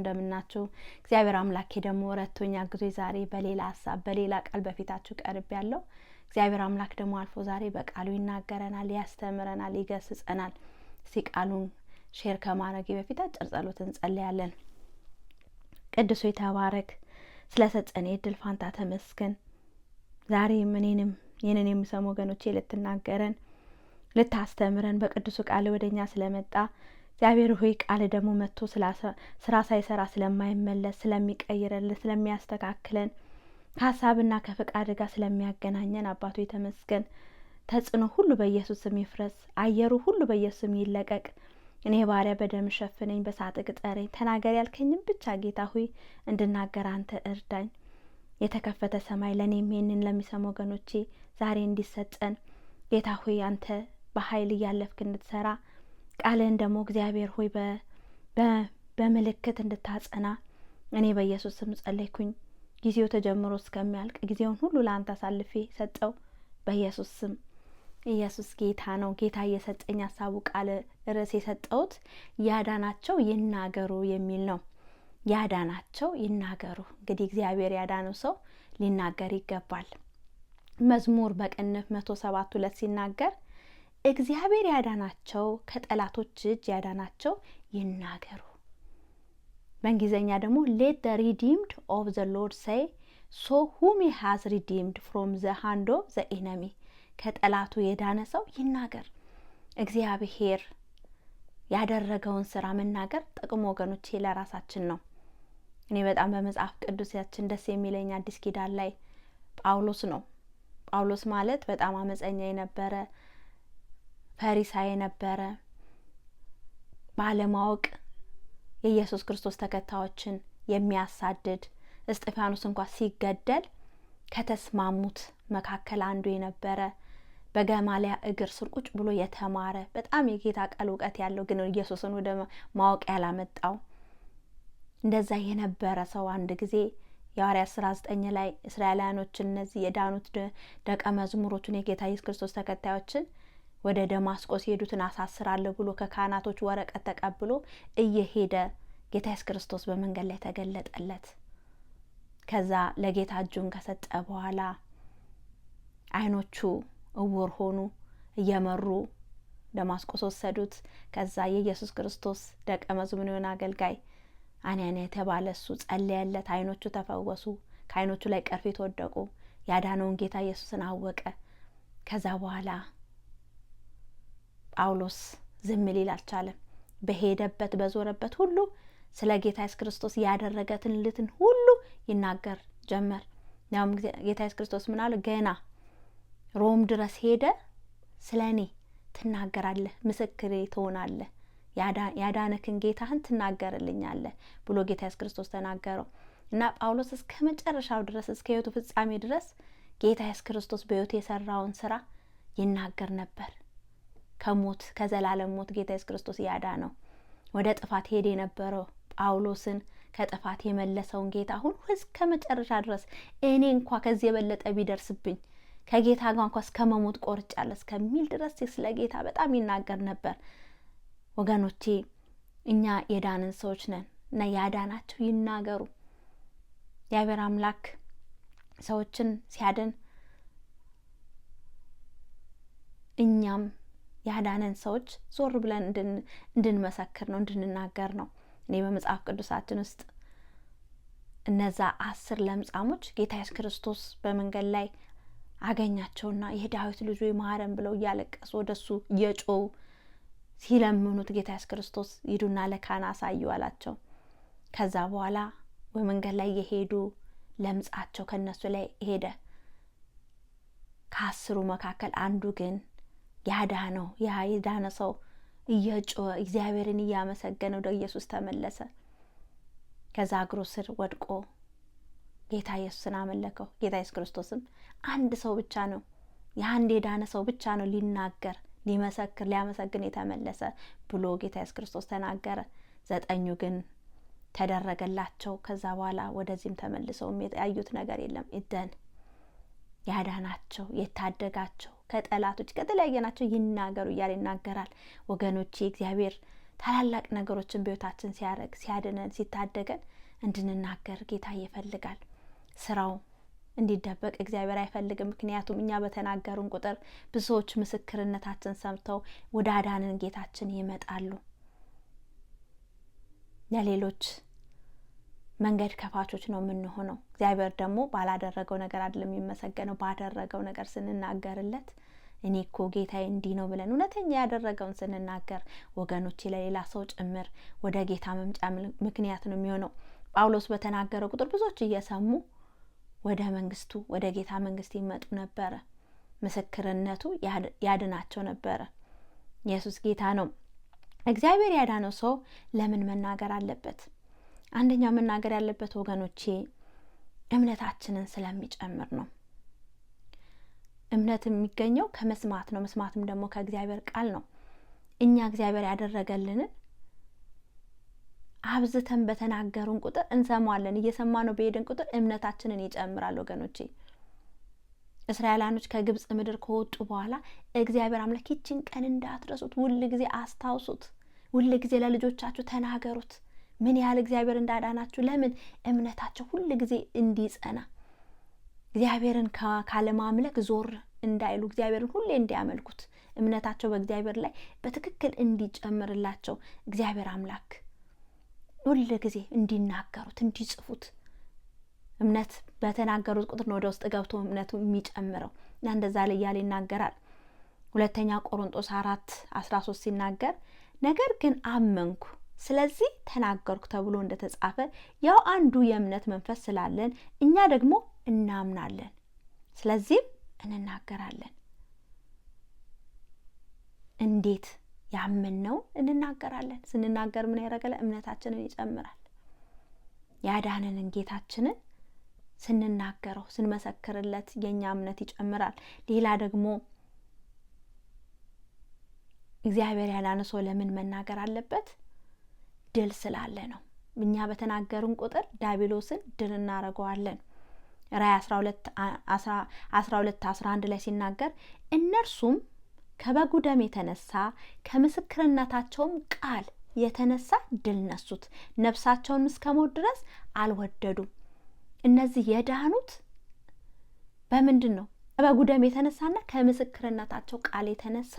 እንደምናችሁ። እግዚአብሔር አምላኬ ደግሞ ረድቶኝ አግዞኝ ዛሬ በሌላ ሀሳብ በሌላ ቃል በፊታችሁ ቀርብ ያለው እግዚአብሔር አምላክ ደግሞ አልፎ ዛሬ በቃሉ ይናገረናል፣ ያስተምረናል፣ ይገስጸናል። እስቲ ቃሉን ሼር ከማድረጌ በፊት አጭር ጸሎት እንጸልያለን። ቅዱስ ሆይ ተባረክ፣ ስለሰጠን የእድል ፋንታ ተመስገን። ዛሬ እኔንም ይህንን የሚሰሙ ወገኖቼ ልትናገረን ልታስተምረን በቅዱሱ ቃል ወደኛ ስለመጣ እግዚአብሔር ሆይ ቃል ደግሞ መጥቶ ስራ ሳይሰራ ስለማይመለስ ስለሚቀይረን ስለሚያስተካክለን ከሀሳብና ከፈቃድ ጋር ስለሚያገናኘን አባቱ የተመስገን። ተጽዕኖ ሁሉ በኢየሱስ ስም ይፍረስ፣ አየሩ ሁሉ በኢየሱስ ስም ይለቀቅ። እኔ ባሪያ በደም ሸፍነኝ፣ በሳት ቅጠረኝ፣ ተናገር ያልከኝም ብቻ ጌታ ሆይ እንድናገር አንተ እርዳኝ። የተከፈተ ሰማይ ለእኔም ይህንን ለሚሰሙ ወገኖቼ ዛሬ እንዲሰጠን ጌታ ሆይ አንተ በኃይል እያለፍክ እንድትሰራ ቃልን ደግሞ እግዚአብሔር ሆይ በምልክት እንድታጸና እኔ በኢየሱስ ስም ጸለይኩኝ። ጊዜው ተጀምሮ እስከሚያልቅ ጊዜውን ሁሉ ለአንተ አሳልፌ ሰጠው በኢየሱስ ስም። ኢየሱስ ጌታ ነው። ጌታ እየሰጠኝ ሀሳቡ ቃል ርዕስ የሰጠውት ያዳናቸው ይናገሩ የሚል ነው። ያዳናቸው ይናገሩ። እንግዲህ እግዚአብሔር ያዳነው ሰው ሊናገር ይገባል። መዝሙር በቅንፍ 107:2 ሲናገር እግዚአብሔር ያዳናቸው ከጠላቶች እጅ ያዳናቸው ይናገሩ። በእንግሊዝኛ ደግሞ let the redeemed of the Lord say so whom he has redeemed from the hand of the enemy። ከጠላቱ የዳነ ሰው ይናገር። እግዚአብሔር ያደረገውን ስራ መናገር ጥቅም ወገኖቼ ለራሳችን ነው። እኔ በጣም በመጽሐፍ ቅዱሳችን ደስ የሚለኝ አዲስ ኪዳን ላይ ጳውሎስ ነው። ጳውሎስ ማለት በጣም አመፀኛ የነበረ ፈሪሳይ የነበረ ባለማወቅ የኢየሱስ ክርስቶስ ተከታዮችን የሚያሳድድ እስጢፋኖስ እንኳን ሲገደል ከተስማሙት መካከል አንዱ የነበረ በገማልያ እግር ስር ቁጭ ብሎ የተማረ በጣም የጌታ ቃል እውቀት ያለው ግን ኢየሱስን ወደ ማወቅ ያላመጣው እንደዛ የነበረ ሰው አንድ ጊዜ የሐዋርያት ሥራ 9 ላይ እስራኤላውያኖችን እነዚህ የዳኑት ደቀ መዝሙሮችን የጌታ ኢየሱስ ክርስቶስ ተከታዮችን ወደ ደማስቆ ሲሄዱትን አሳስራለሁ ብሎ ከካህናቶች ወረቀት ተቀብሎ እየሄደ ጌታ ኢየሱስ ክርስቶስ በመንገድ ላይ ተገለጠለት። ከዛ ለጌታ እጁን ከሰጠ በኋላ አይኖቹ እውር ሆኑ። እየመሩ ደማስቆ ወሰዱት። ከዛ የኢየሱስ ክርስቶስ ደቀ መዝሙር የሆነ አገልጋይ አናንያ የተባለ እሱ ጸለየለት። አይኖቹ ተፈወሱ። ከአይኖቹ ላይ ቅርፊት ወደቁ። ያዳነውን ጌታ ኢየሱስን አወቀ። ከዛ በኋላ ጳውሎስ ዝም ሊል አልቻለም። በሄደበት በዞረበት ሁሉ ስለ ጌታ ኢየሱስ ክርስቶስ ያደረገትን ሁሉ ይናገር ጀመር። ያውም ጌታ ኢየሱስ ክርስቶስ ምን አለ? ገና ሮም ድረስ ሄደ ስለኔ ትናገራለህ፣ ምስክሬ ትሆናለህ፣ ያዳነክን ጌታህን ትናገርልኛለህ ብሎ ጌታ ኢየሱስ ክርስቶስ ተናገረው። እና ጳውሎስ እስከ መጨረሻው ድረስ እስከ ሕይወቱ ፍጻሜ ድረስ ጌታ ኢየሱስ ክርስቶስ በሕይወቱ የሰራውን ስራ ይናገር ነበር። ከሞት ከዘላለም ሞት ጌታ ኢየሱስ ክርስቶስ ያዳነው ወደ ጥፋት ሄደ የነበረው ጳውሎስን ከጥፋት የመለሰውን ጌታ ሁሉ እስከ መጨረሻ ድረስ እኔ እንኳን ከዚህ የበለጠ ቢደርስብኝ ከጌታ ጋር እንኳን እስከመሞት ቆርጫለሁ እስከሚል ድረስ ስለ ጌታ በጣም ይናገር ነበር። ወገኖቼ እኛ የዳንን ሰዎች ነን እና ያዳናቸው ይናገሩ። የአብሔር አምላክ ሰዎችን ሲያድን እኛም ያዳነን ሰዎች ዞር ብለን እንድንመሰክር ነው፣ እንድንናገር ነው። እኔ በመጽሐፍ ቅዱሳችን ውስጥ እነዛ 10 ለምጻሞች ጌታ ኢየሱስ ክርስቶስ በመንገድ ላይ አገኛቸውና የዳዊት ልጅ ሆይ ማረን ብለው እያለቀሱ ወደሱ እየጮሁ ሲለምኑት ጌታ ኢየሱስ ክርስቶስ ሂዱና ለካህን አሳዩ አላቸው። ከዛ በኋላ በመንገድ ላይ የሄዱ ለምጻቸው ከነሱ ላይ ሄደ። ከ10 መካከል አንዱ ግን ያዳነ ሰው እየጮኸ እግዚአብሔርን እያመሰገነ ወደ ኢየሱስ ተመለሰ። ከዛ እግሩ ስር ወድቆ ጌታ ኢየሱስን አመለከው። ጌታ ኢየሱስ ክርስቶስም አንድ ሰው ብቻ ነው፣ የአንድ የዳነ ሰው ብቻ ነው ሊናገር፣ ሊመሰክር፣ ሊያመሰግን የተመለሰ ብሎ ጌታ ኢየሱስ ክርስቶስ ተናገረ። 9 ግን ተደረገላቸው። ከዛ በኋላ ወደዚህም ተመልሰው ያዩት ነገር የለም። ኢደን ያዳናቸው የታደጋቸው ከጠላቶች ከተለያየናቸው ይናገሩ እያለ ይናገራል። ወገኖቼ እግዚአብሔር ታላላቅ ነገሮችን በህይወታችን ሲያረግ ሲያድነን ሲታደገን እንድንናገር ጌታ ይፈልጋል። ስራው እንዲደበቅ እግዚአብሔር አይፈልግም። ምክንያቱም እኛ በተናገሩን ቁጥር ብዙዎች ምስክርነታችን ሰምተው ወደ አዳነን ጌታችን ይመጣሉ። ለሌሎች መንገድ ከፋቾች ነው የምንሆነው። እግዚአብሔር ደግሞ ባላደረገው ነገር አይደለም የሚመሰገነው፣ ባደረገው ነገር ስንናገርለት እኔ እኮ ጌታዬ እንዲህ ነው ብለን እውነተኛ ያደረገውን ስንናገር ወገኖቼ ለሌላ ሰው ጭምር ወደ ጌታ መምጫ ምክንያት ነው የሚሆነው። ጳውሎስ በተናገረው ቁጥር ብዙዎች እየሰሙ ወደ መንግስቱ ወደ ጌታ መንግስት ይመጡ ነበረ። ምስክርነቱ ያድናቸው ነበረ። ኢየሱስ ጌታ ነው። እግዚአብሔር ያዳነው ሰው ለምን መናገር አለበት? አንደኛው መናገር ያለበት ወገኖቼ እምነታችንን ስለሚጨምር ነው። እምነት የሚገኘው ከመስማት ነው። መስማትም ደግሞ ከእግዚአብሔር ቃል ነው። እኛ እግዚአብሔር ያደረገልንን አብዝተን በተናገሩን ቁጥር እንሰማዋለን። እየሰማነው በሄድን ቁጥር እምነታችንን ይጨምራል ወገኖቼ። እስራኤላኖች ከግብጽ ምድር ከወጡ በኋላ እግዚአብሔር አምላክ ይችን ቀን እንዳትረሱት ሁሉ ጊዜ አስታውሱት፣ ሁሉ ጊዜ ለልጆቻችሁ ተናገሩት ምን ያህል እግዚአብሔር እንዳዳናችሁ። ለምን? እምነታቸው ሁሉ ጊዜ እንዲጸና፣ እግዚአብሔርን ካለማምለክ ዞር እንዳይሉ፣ እግዚአብሔርን ሁሌ እንዲያመልኩት፣ እምነታቸው በእግዚአብሔር ላይ በትክክል እንዲጨምርላቸው እግዚአብሔር አምላክ ሁሉ ጊዜ እንዲናገሩት እንዲጽፉት። እምነት በተናገሩት ቁጥር ነው ወደ ውስጥ ገብቶ እምነቱ የሚጨምረው እና እንደዛ ላይ ያለ ይናገራል። ሁለተኛ ቆሮንቶስ 4:13 ሲናገር ነገር ግን አመንኩ ስለዚህ ተናገርኩ ተብሎ እንደተጻፈ ያው አንዱ የእምነት መንፈስ ስላለን እኛ ደግሞ እናምናለን ስለዚህም እንናገራለን። እንዴት? ያመንነው እንናገራለን። ስንናገር ምን ያደርጋል? እምነታችንን ይጨምራል። ያዳነንን ጌታችንን ስንናገረው ስንመሰክርለት የኛ እምነት ይጨምራል። ሌላ ደግሞ እግዚአብሔር ያዳነ ሰው ለምን መናገር አለበት? ድል ስላለ ነው። እኛ በተናገሩን ቁጥር ዲያብሎስን ድል እናረጋዋለን። ራዕይ 12:11 ላይ ሲናገር እነርሱም ከበጉ ደም የተነሳ ከምስክርነታቸውም ቃል የተነሳ ድል ነሱት፣ ነፍሳቸውን እስከሞት ድረስ አልወደዱም። እነዚህ የዳኑት በምንድን ነው? ከበጉ ደም የተነሳና ከምስክርነታቸው ቃል የተነሳ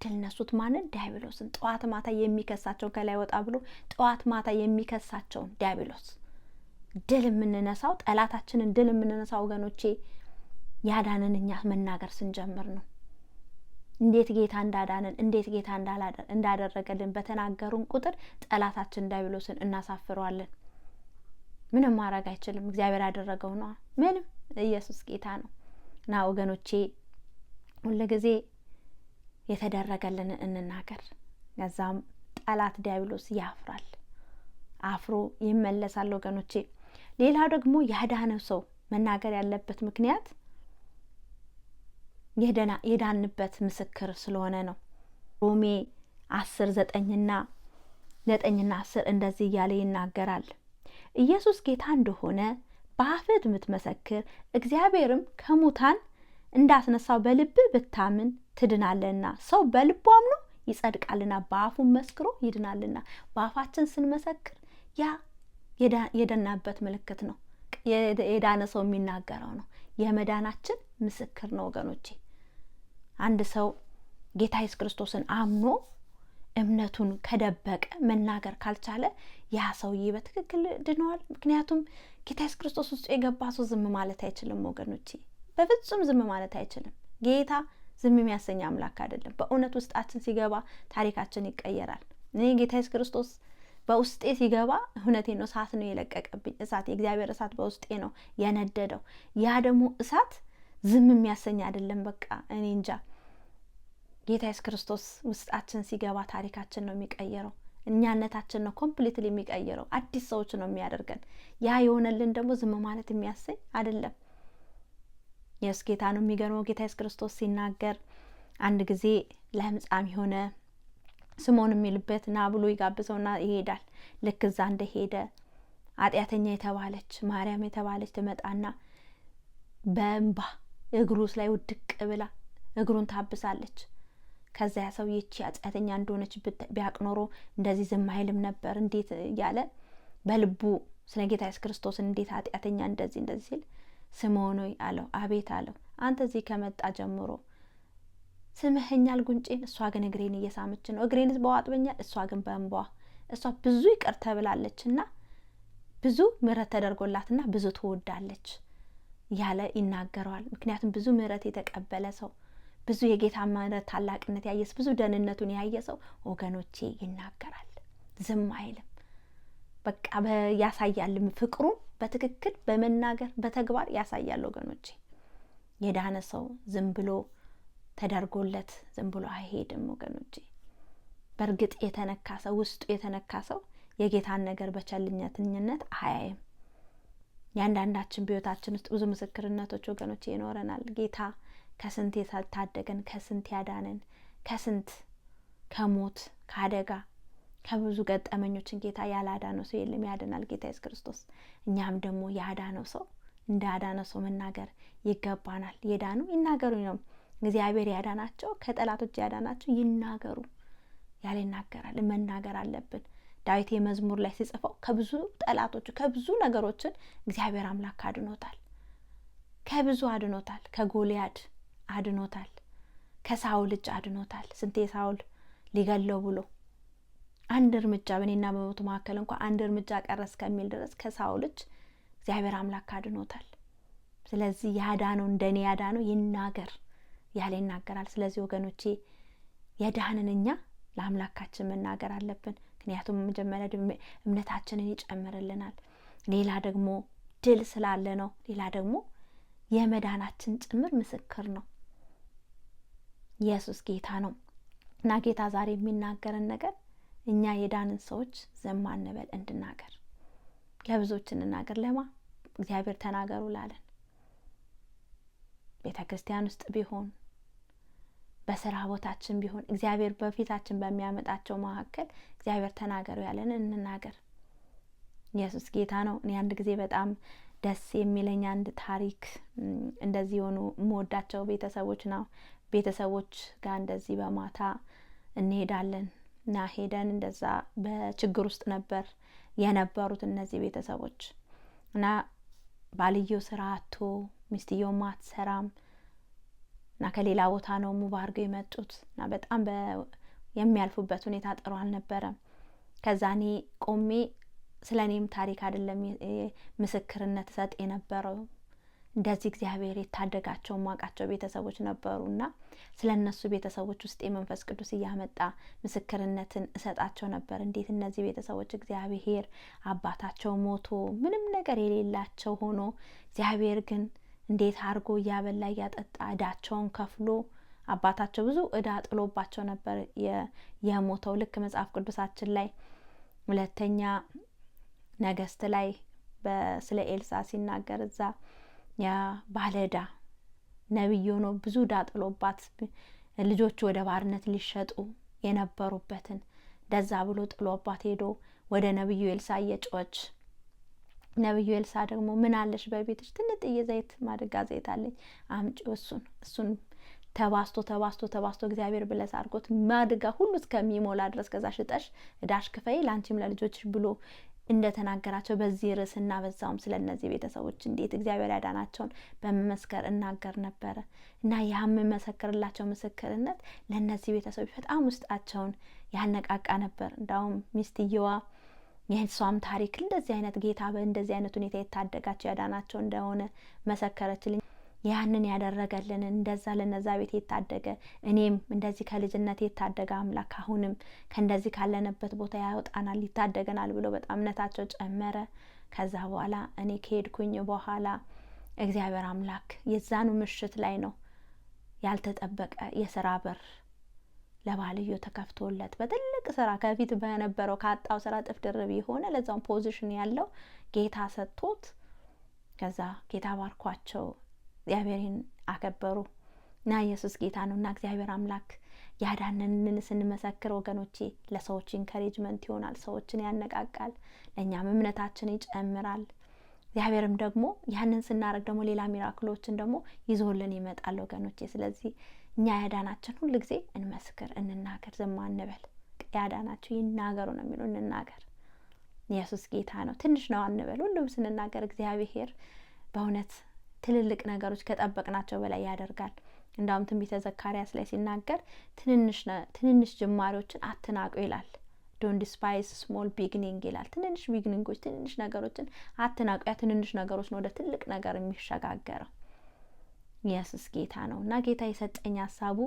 ድል ነሱት። ማንን? ዲያብሎስን። ጠዋት ማታ የሚከሳቸው ከላይ ወጣ ብሎ ጠዋት ማታ የሚከሳቸውን ዲያብሎስ ድል የምንነሳው፣ ጠላታችንን ድል የምንነሳው ወገኖቼ ያዳነን እኛ መናገር ስንጀምር ነው። እንዴት ጌታ እንዳዳነን እንዴት ጌታ እንዳደረገልን በተናገሩን ቁጥር ጠላታችን ዲያብሎስን እናሳፍረዋለን። ምንም ማድረግ አይችልም። እግዚአብሔር ያደረገው ነው። ምንም ኢየሱስ ጌታ ነው። እና ወገኖቼ ሁልጊዜ የተደረገልን እንናገር። ከዛም ጠላት ዲያብሎስ ያፍራል፣ አፍሮ ይመለሳል ወገኖቼ። ሌላው ደግሞ ያዳነው ሰው መናገር ያለበት ምክንያት የዳንበት ምስክር ስለሆነ ነው። ሮሜ 10:9-10 እንደዚህ እያለ ይናገራል። ኢየሱስ ጌታ እንደሆነ በአፍህ ብትመሰክር እግዚአብሔርም ከሙታን እንዳስነሳው በልብህ ብታምን ትድናለህና። ሰው በልቡ አምኖ ይጸድቃልና በአፉ መስክሮ ይድናልና። በአፋችን ስንመሰክር ያ የዳንበት ምልክት ነው። የዳነ ሰው የሚናገረው ነው። የመዳናችን ምስክር ነው ወገኖቼ። አንድ ሰው ጌታ ኢየሱስ ክርስቶስን አምኖ እምነቱን ከደበቀ መናገር ካልቻለ ያ ሰውዬ በትክክል ድነዋል። ምክንያቱም ጌታ ኢየሱስ ክርስቶስ ውስጥ የገባ ሰው ዝም ማለት አይችልም ወገኖቼ፣ በፍጹም ዝም ማለት አይችልም። ጌታ ዝም የሚያሰኝ አምላክ አይደለም። በእውነት ውስጣችን ሲገባ ታሪካችን ይቀየራል። እኔ ጌታ ኢየሱስ ክርስቶስ በውስጤ ሲገባ እውነቴን ነው፣ እሳት ነው የለቀቀብኝ። እሳት፣ የእግዚአብሔር እሳት በውስጤ ነው የነደደው። ያ ደግሞ እሳት ዝም የሚያሰኝ አይደለም። በቃ እኔ እንጃ። ጌታ ኢየሱስ ክርስቶስ ውስጣችን ሲገባ ታሪካችን ነው የሚቀየረው። እኛነታችን ነው ኮምፕሊትሊ የሚቀየረው። አዲስ ሰዎች ነው የሚያደርገን። ያ የሆነልን ደግሞ ዝም ማለት የሚያሰኝ አይደለም። ኢየሱስ ጌታ ነው። የሚገርመው ጌታ ኢየሱስ ክርስቶስ ሲናገር አንድ ጊዜ ለምጻም የሆነ ስምዖን የሚልበት ና ብሎ ይጋብዘውና ይሄዳል። ልክ እዛ እንደሄደ ኃጢአተኛ የተባለች ማርያም የተባለች ትመጣና በእንባ እግሩ ላይ ውድቅ ብላ እግሩን ታብሳለች። ከዛ ያ ሰው ይቺ ኃጢአተኛ እንደሆነች ቢያቅ ኖሮ እንደዚህ ዝም አይልም ነበር እንዴት እያለ በልቡ ስለ ጌታ ኢየሱስ ክርስቶስ እንዴት ኃጢአተኛ እንደዚህ ሲል ስምዖን ሆይ አለው። አቤት አለው። አንተ እዚህ ከመጣ ጀምሮ ስምህኛል ጉንጬን፣ እሷ ግን እግሬን እየሳመች ነው። እግሬንስ በዋጥበኛል፣ እሷ ግን በእንባዋ። እሷ ብዙ ይቅር ተብላለችና ብዙ ምሕረት ተደርጎላትና ብዙ ትወዳለች ያለ ይናገረዋል። ምክንያቱም ብዙ ምሕረት የተቀበለ ሰው፣ ብዙ የጌታ ምሕረት ታላቅነት ያየስ፣ ብዙ ደህንነቱን ያየ ሰው ወገኖቼ ይናገራል፣ ዝም አይልም። በቃ ያሳያልም ፍቅሩን በትክክል በመናገር በተግባር ያሳያል። ወገኖቼ የዳነ ሰው ዝም ብሎ ተደርጎለት ዝም ብሎ አይሄድም። ወገኖቼ በእርግጥ የተነካ ሰው፣ ውስጡ የተነካ ሰው የጌታን ነገር በቸልተኝነት አያይም። ያንዳንዳችን በሕይወታችን ውስጥ ብዙ ምስክርነቶች ወገኖቼ ይኖረናል። ጌታ ከስንት የታደገን፣ ከስንት ያዳነን፣ ከስንት ከሞት ከአደጋ ከብዙ ገጠመኞችን ጌታ ያላዳነው ሰው የለም። ያድናል ጌታ ኢየሱስ ክርስቶስ። እኛም ደግሞ ያዳነው ሰው እንደ ያዳነው ሰው መናገር ይገባናል። የዳኑ ይናገሩ ነው። እግዚአብሔር ያዳናቸው ከጠላቶች ያዳናቸው ይናገሩ ያለ ይናገራል። መናገር አለብን። ዳዊት የመዝሙር ላይ ሲጽፈው ከብዙ ጠላቶች ከብዙ ነገሮችን እግዚአብሔር አምላክ አድኖታል። ከብዙ አድኖታል። ከጎልያድ አድኖታል። ከሳውል እጅ አድኖታል። ስንቴ ሳውል ሊገለው ብሎ አንድ እርምጃ በእኔና በሞቱ መካከል እንኳን አንድ እርምጃ ቀረ እስከሚል ድረስ ከሳውል እጅ እግዚአብሔር አምላክ አድኖታል። ስለዚህ ያዳነው እንደኔ ያዳነው ይናገር ያለ ይናገራል። ስለዚህ ወገኖቼ የዳንን እኛ ለአምላካችን መናገር አለብን። ምክንያቱም መጀመሪያ እምነታችንን ይጨምርልናል። ሌላ ደግሞ ድል ስላለ ነው። ሌላ ደግሞ የመዳናችን ጭምር ምስክር ነው። ኢየሱስ ጌታ ነው እና ጌታ ዛሬ የሚናገረን ነገር እኛ የዳንን ሰዎች ዝም አንበል፣ እንድናገር፣ ለብዙዎች እንናገር። ለማ እግዚአብሔር ተናገሩ ላለን ቤተ ክርስቲያን ውስጥ ቢሆን በስራ ቦታችን ቢሆን እግዚአብሔር በፊታችን በሚያመጣቸው መካከል እግዚአብሔር ተናገሩ ያለን እንናገር። ኢየሱስ ጌታ ነው። እኔ አንድ ጊዜ በጣም ደስ የሚለኝ አንድ ታሪክ እንደዚህ የሆኑ የምወዳቸው ቤተሰቦች ጋር እንደዚህ በማታ እንሄዳለን እና ሄደን እንደዛ በችግር ውስጥ ነበር የነበሩት እነዚህ ቤተሰቦች እና ባልየው ስራ አጥቶ ሚስትየው አትሰራም እና ከሌላ ቦታ ነው ሙቭ አድርገው የመጡት እና በጣም የሚያልፉበት ሁኔታ ጥሩ አልነበረም። ከዛ እኔ ቆሜ ስለኔም ታሪክ አይደለም ምስክርነት ሰጥ የነበረው እንደዚህ እግዚአብሔር የታደጋቸው ማቃቸው ቤተሰቦች ነበሩና ስለነሱ ቤተሰቦች ውስጥ የመንፈስ ቅዱስ እያመጣ ምስክርነትን እሰጣቸው ነበር። እንዴት እነዚህ ቤተሰቦች እግዚአብሔር አባታቸው ሞቶ ምንም ነገር የሌላቸው ሆኖ እግዚአብሔር ግን እንዴት አድርጎ እያበላ እያጠጣ እዳቸውን ከፍሎ አባታቸው ብዙ እዳ ጥሎባቸው ነበር የሞተው። ልክ መጽሐፍ ቅዱሳችን ላይ ሁለተኛ ነገስት ላይ ስለ ኤልሳ ሲናገር እዛ ያ ባለዳ ነብይ ሆኖ ብዙ እዳ ጥሎባት ልጆቹ ወደ ባርነት ሊሸጡ የነበሩበትን ደዛ ብሎ ጥሎባት ሄዶ ወደ ነብዩ ኤልሳ እየጮች ነብዩ ኤልሳ ደግሞ ምን አለሽ በቤትሽ? ትንጥዬ ዘይት ማድጋ ዘይት አለኝ አምጪው እሱን ተባስቶ እግዚአብሔር ብለስ አድርጎት ማድጋ ሁሉ እስከሚሞላ ድረስ ከዛ ሽጠሽ እዳሽ ክፈይ ላንቺም ለልጆችሽ ብሎ እንደተናገራቸው በዚህ ርዕስና በዛውም ስለነዚህ ቤተሰቦች እንዴት እግዚአብሔር ያዳናቸውን በመመስከር እናገር ነበረ እና ያም መሰክርላቸው ምስክርነት ለነዚህ ቤተሰቦች በጣም ውስጣቸውን ያነቃቃ ነበር። እንዳውም ሚስትየዋ የሷም ታሪክ እንደዚህ አይነት ጌታ በእንደዚህ አይነት ሁኔታ የታደጋቸው ያዳናቸው እንደሆነ መሰከረችልኝ። ያንን ያደረገልን እንደዛ ለነዛ ቤት የታደገ እኔም እንደዚህ ከልጅነት የታደገ አምላክ አሁንም ከእንደዚህ ካለንበት ቦታ ያወጣናል ይታደገናል ብሎ በጣም እምነታቸው ጨመረ። ከዛ በኋላ እኔ ከሄድኩኝ በኋላ እግዚአብሔር አምላክ የዛኑ ምሽት ላይ ነው ያልተጠበቀ የስራ በር ለባልዮ ተከፍቶለት በትልቅ ስራ ከፊት በነበረው ካጣው ስራ ጥፍ ድርብ የሆነ ለዛው ፖዚሽን ያለው ጌታ ሰጥቶት ከዛ ጌታ ባርኳቸው እግዚአብሔርን አከበሩ እና ኢየሱስ ጌታ ነውና እግዚአብሔር አምላክ ያዳነንን ስንመሰክር ወገኖቼ ለሰዎች ኢንካሬጅመንት ይሆናል፣ ሰዎችን ያነቃቃል፣ ለኛም እምነታችን ይጨምራል። እግዚአብሔርም ደግሞ ያንን ስናረግ ደግሞ ሌላ ሚራክሎችን ደግሞ ይዞልን ይመጣል ወገኖቼ። ስለዚህ እኛ ያዳናችን ሁሉ ጊዜ እንመስክር፣ እንናገር፣ ዝም አንበል። ያዳናቸው ይናገሩ ነው የሚለው፣ እንናገር። ኢየሱስ ጌታ ነው። ትንሽ ነው አንበል። ሁሉም ስንናገር እግዚአብሔር በእውነት ትልልቅ ነገሮች ከጠበቅናቸው በላይ ያደርጋል። እንዳውም ትንቢተ ዘካርያስ ላይ ሲናገር ትንንሽ ጅማሬዎችን አትናቁ ይላል። ዶንት ዲስፓይዝ ስሞል ቢግኒንግ ይላል። ትንንሽ ቢግኒንጎች፣ ትንንሽ ነገሮችን አትናቁ። ያ ትንንሽ ነገሮች ነው ወደ ትልቅ ነገር የሚሸጋገረው። ኢየሱስ ጌታ ነው እና ጌታ የሰጠኝ ሀሳቡ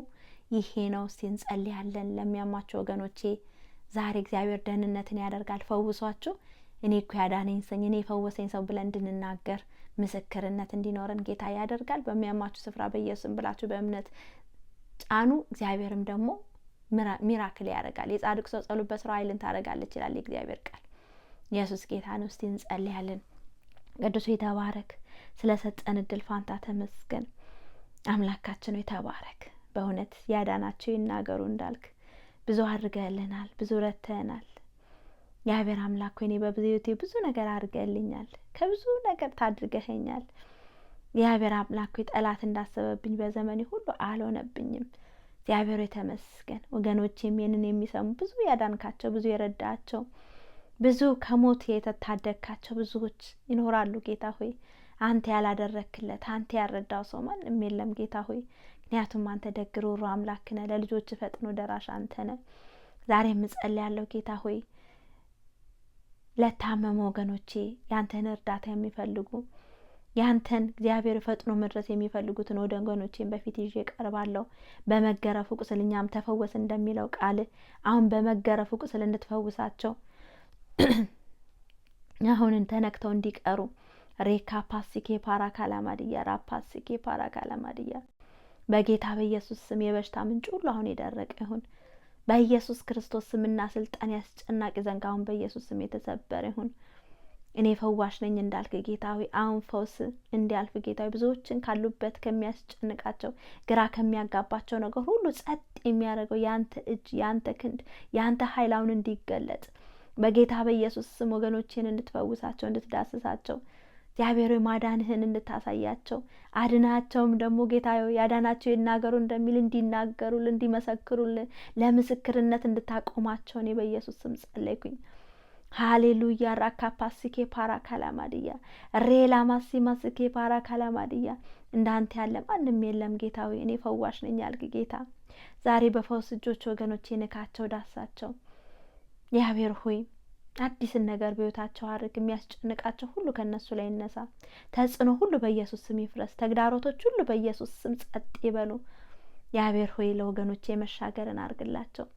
ይሄ ነው። እስቲ እንጸልያለን ለሚያማቸው ወገኖቼ። ዛሬ እግዚአብሔር ደህንነትን ያደርጋል። ፈውሷችሁ እኔ እኮ ያዳነኝ ሰኝ እኔ የፈወሰኝ ሰው ብለን እንድንናገር ምስክርነት እንዲኖረን ጌታ ያደርጋል። በሚያማችሁ ስፍራ በኢየሱስም ብላችሁ በእምነት ጫኑ። እግዚአብሔርም ደግሞ ሚራክል ያደርጋል። የጻድቅ ሰው ጸሎት በስራው ኃይልን ታደርጋለች ይላል የእግዚአብሔር ቃል። ኢየሱስ ጌታ ነው። እስቲ እንጸልያለን። ቅዱስ የተባረክ ስለሰጠን እድል ፋንታ ተመስገን። አምላካችን የተባረክ። በእውነት ያዳናቸው ይናገሩ እንዳልክ ብዙ አድርገህልናል፣ ብዙ ረድተህናል። የአብሔር አምላክ ሆይ እኔ በብዙቴ ብዙ ነገር አድርገህልኛል፣ ከብዙ ነገር ታድርገኸኛል። የአብሔር አምላክ ሆይ ጠላት እንዳሰበብኝ በዘመኔ ሁሉ አልሆነብኝም። እግዚአብሔር የተመስገን። ወገኖቼም ይህንን የሚሰሙ ብዙ ያዳንካቸው፣ ብዙ የረዳቸው፣ ብዙ ከሞት የተታደግካቸው ብዙዎች ይኖራሉ። ጌታ ሆይ አንተ ያላደረክለት፣ አንተ ያረዳው ሰው ማንም የለም ጌታ ሆይ። ምክንያቱም አንተ ደግ ሩሩ አምላክ ነህ፣ ለልጆች ፈጥኖ ደራሽ አንተ ነህ። ዛሬ እጸልያለሁ ጌታ ሆይ ለታመሙ ወገኖቼ ያንተን እርዳታ የሚፈልጉ ያንተን እግዚአብሔር ፈጥኖ መድረስ የሚፈልጉትን ወገኖቼን በፊት ይዤ ቀርባለሁ። በመገረፉ ቁስል እኛም ተፈወስ እንደሚለው ቃል አሁን በመገረፉ ቁስል እንድትፈውሳቸው አሁንን ተነክተው እንዲቀሩ ሬካ ፓሲኬ ፓራካላማዲያ ራፓሲኬ ፓራካላማዲያ በጌታ በኢየሱስ ስም የበሽታ ምንጭ ሁሉ አሁን የደረቀ ይሁን። በኢየሱስ ክርስቶስ ስምና ስልጣን ያስጨናቂ ዘንግ አሁን በኢየሱስ ስም የተሰበረ ይሁን። እኔ ፈዋሽ ነኝ እንዳልክ ጌታ ሆይ አሁን ፈውስ እንዲያልፍ ጌታ ሆይ ብዙዎችን ካሉበት ከሚያስጨንቃቸው ግራ ከሚያጋባቸው ነገር ሁሉ ጸጥ የሚያደርገው ያንተ እጅ፣ ያንተ ክንድ፣ ያንተ ኃይል አሁን እንዲገለጥ በጌታ በኢየሱስ ስም ወገኖቼን እንድትፈውሳቸው፣ እንድትዳስሳቸው እግዚአብሔር ማዳንህን እንድታሳያቸው አድናቸውም ደግሞ ጌታ ሆይ ያዳናቸው ይናገሩ እንደሚል እንዲናገሩል እንዲመሰክሩልን ለምስክርነት እንድታቆማቸው እኔ በኢየሱስ ስም ጸለይኩኝ። ሃሌሉያ ራካፓሲኬ ፓራካላማዲያ ሬላ ማሲማስኬ ፓራካላማዲያ እንዳንተ ያለ ማንም የለም ጌታ ሆይ እኔ ፈዋሽ ነኝ ያልክ ጌታ ዛሬ በፈውስ እጆች ወገኖቼ ንካቸው፣ ዳሳቸው። እግዚአብሔር ሆይ አዲስን ነገር በህይወታቸው አድርግ። የሚያስጨንቃቸው ሁሉ ከነሱ ላይ ይነሳ። ተጽዕኖ ሁሉ በኢየሱስ ስም ይፍረስ። ተግዳሮቶች ሁሉ በኢየሱስ ስም ጸጥ ይበሉ። እግዚአብሔር ሆይ ለወገኖቼ መሻገርን አድርግላቸው።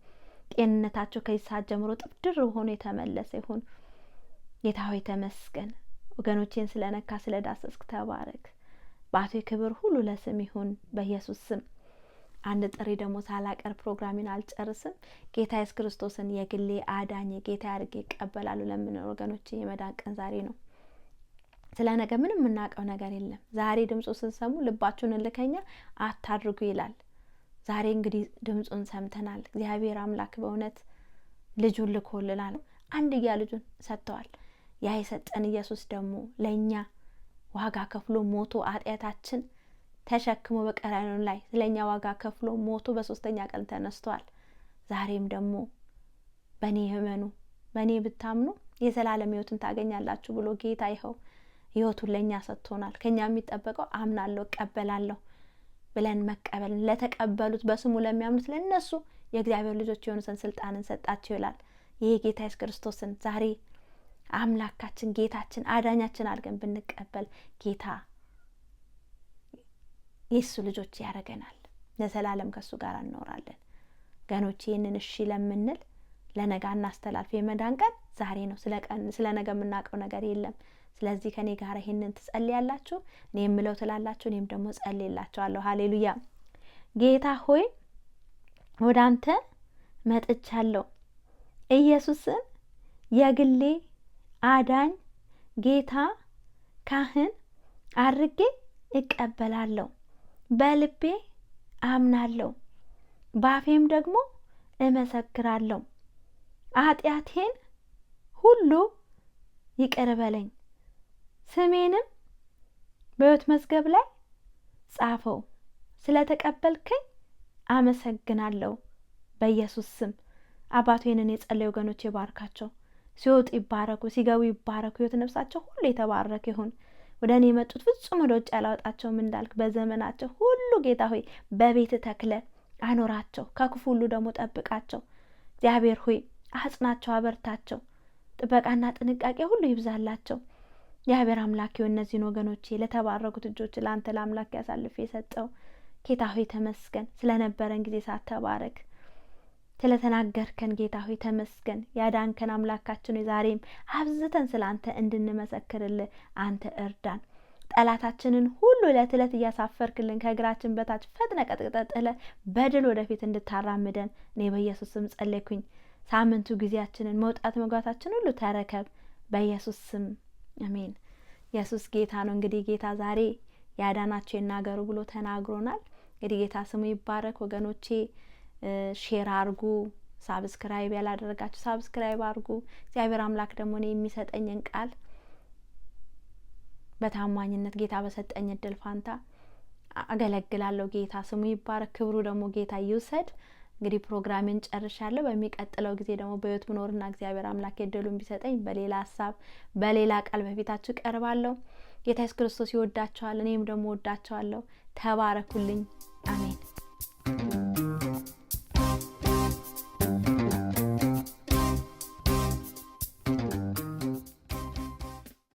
ጤንነታቸው ከዚህ ሰዓት ጀምሮ ጥብድር ሆኖ የተመለሰ ይሁን። ጌታ ሆይ ተመስገን። ወገኖቼን ስለነካ ስለዳሰስክ ተባረክ። በአቶ ክብር ሁሉ ለስም ይሁን በኢየሱስ ስም። አንድ ጥሪ ደግሞ ሳላቀር ፕሮግራሚን አልጨርስም። ጌታ ኢየሱስ ክርስቶስን የግሌ አዳኝ ጌታ ያርጌ ይቀበላሉ ለምን ወገኖቼ የመዳን ቀን ዛሬ ነው። ስለ ነገ ምንም የምናውቀው ነገር የለም። ዛሬ ድምፁ ስንሰሙ ልባችሁን እልከኛ አታድርጉ ይላል። ዛሬ እንግዲህ ድምፁን ሰምተናል። እግዚአብሔር አምላክ በእውነት ልጁን ልኮልናል። አንድያ ልጁን ሰጥተዋል። ያ የሰጠን ኢየሱስ ደግሞ ለእኛ ዋጋ ከፍሎ ሞቶ ኃጢአታችን ተሸክሞ በቀራንዮ ላይ ስለኛ ዋጋ ከፍሎ ሞቶ በሶስተኛ ቀን ተነስቷል። ዛሬም ደግሞ በእኔ እመኑ፣ በእኔ ብታምኑ የዘላለም ሕይወትን ታገኛላችሁ ብሎ ጌታ ይኸው ሕይወቱን ለእኛ ሰጥቶናል። ከኛ የሚጠበቀው አምናለሁ እቀበላለሁ ብለን መቀበል፣ ለተቀበሉት በስሙ ለሚያምኑት ለነሱ የእግዚአብሔር ልጆች የሆኑ ዘንድ ስልጣንን ሰጣቸው ይላል። ይሄ ጌታ ኢየሱስ ክርስቶስን ዛሬ አምላካችን ጌታችን አዳኛችን አድርገን ብንቀበል ጌታ የሱ ልጆች ያረገናል። ለዘላለም ከሱ ጋር እንኖራለን። ገኖች ይህንን እሺ ለምንል ለነጋ እናስተላልፍ። የመዳን ቀን ዛሬ ነው። ስለ ነገ የምናውቀው ነገር የለም። ስለዚህ ከኔ ጋር ይሄንን ትጸልያላችሁ፣ እኔ የምለው ትላላችሁ፣ እኔም ደግሞ ጸልይላችኋለሁ። ሃሌሉያ። ጌታ ሆይ ወደ አንተ መጥቻለሁ። ኢየሱስን የግሌ አዳኝ ጌታ ካህን አድርጌ እቀበላለሁ። በልቤ አምናለሁ፣ ባፌም ደግሞ እመሰክራለሁ። ኃጢአቴን ሁሉ ይቅር በለኝ፣ ስሜንም በሕይወት መዝገብ ላይ ጻፈው። ስለተቀበልከኝ አመሰግናለሁ በኢየሱስ ስም። አባቶ ይህንን የጸለዩ ወገኖች ይባርካቸው። ሲወጡ ይባረኩ፣ ሲገቡ ይባረኩ። ሕይወት ነፍሳቸው ሁሉ የተባረከ ይሁን። ወደ እኔ የመጡት ፍጹም ወደ ውጭ ያላወጣቸውም እንዳልክ በዘመናቸው ሁሉ ጌታ ሆይ በቤት ተክለ አኖራቸው፣ ከክፉ ሁሉ ደግሞ ጠብቃቸው። እግዚአብሔር ሆይ አጽናቸው፣ አበርታቸው። ጥበቃና ጥንቃቄ ሁሉ ይብዛላቸው። እግዚአብሔር አምላክ ሆይ እነዚህን ወገኖቼ ለተባረኩት እጆች ለአንተ ለአምላክ ያሳልፍ የሰጠው ጌታ ሆይ ተመስገን። ስለነበረን ጊዜ ሳትተባረክ ስለተናገርከን ጌታ ሆይ ተመስገን። ያዳንከን አምላካችን ሆይ ዛሬም አብዝተን ስላንተ እንድንመሰክርልህ አንተ እርዳን። ጠላታችንን ሁሉ ዕለት ዕለት እያሳፈርክልን ከእግራችን በታች ፈጥነ ቀጥቅጠህ ጥለህ በድል ወደፊት እንድታራምደን እኔ በኢየሱስ ስም ጸለይኩኝ። ሳምንቱ ጊዜያችንን መውጣት መግባታችን ሁሉ ተረከብ በኢየሱስ ስም አሜን። ኢየሱስ ጌታ ነው። እንግዲህ ጌታ ዛሬ ያዳናቸው ይናገሩ ብሎ ተናግሮናል። እንግዲህ ጌታ ስሙ ይባረክ። ወገኖቼ ሼር አርጉ፣ ሳብስክራይብ ያላደረጋችሁ ሳብስክራይብ አርጉ። እግዚአብሔር አምላክ ደግሞ እኔ የሚሰጠኝን ቃል በታማኝነት ጌታ በሰጠኝ እድል ፋንታ አገለግላለሁ። ጌታ ስሙ ይባረክ። ክብሩ ደግሞ ጌታ ይውሰድ። እንግዲህ ፕሮግራሜን ጨርሻለሁ። በሚቀጥለው ጊዜ ደግሞ በህይወት ምኖርና እግዚአብሔር አምላክ እድሉን ቢሰጠኝ በሌላ ሀሳብ በሌላ ቃል በፊታችሁ ቀርባለሁ። ጌታ ኢየሱስ ክርስቶስ ይወዳችኋል፣ እኔም ደግሞ ወዳችኋለሁ። ተባረኩልኝ። አሜን።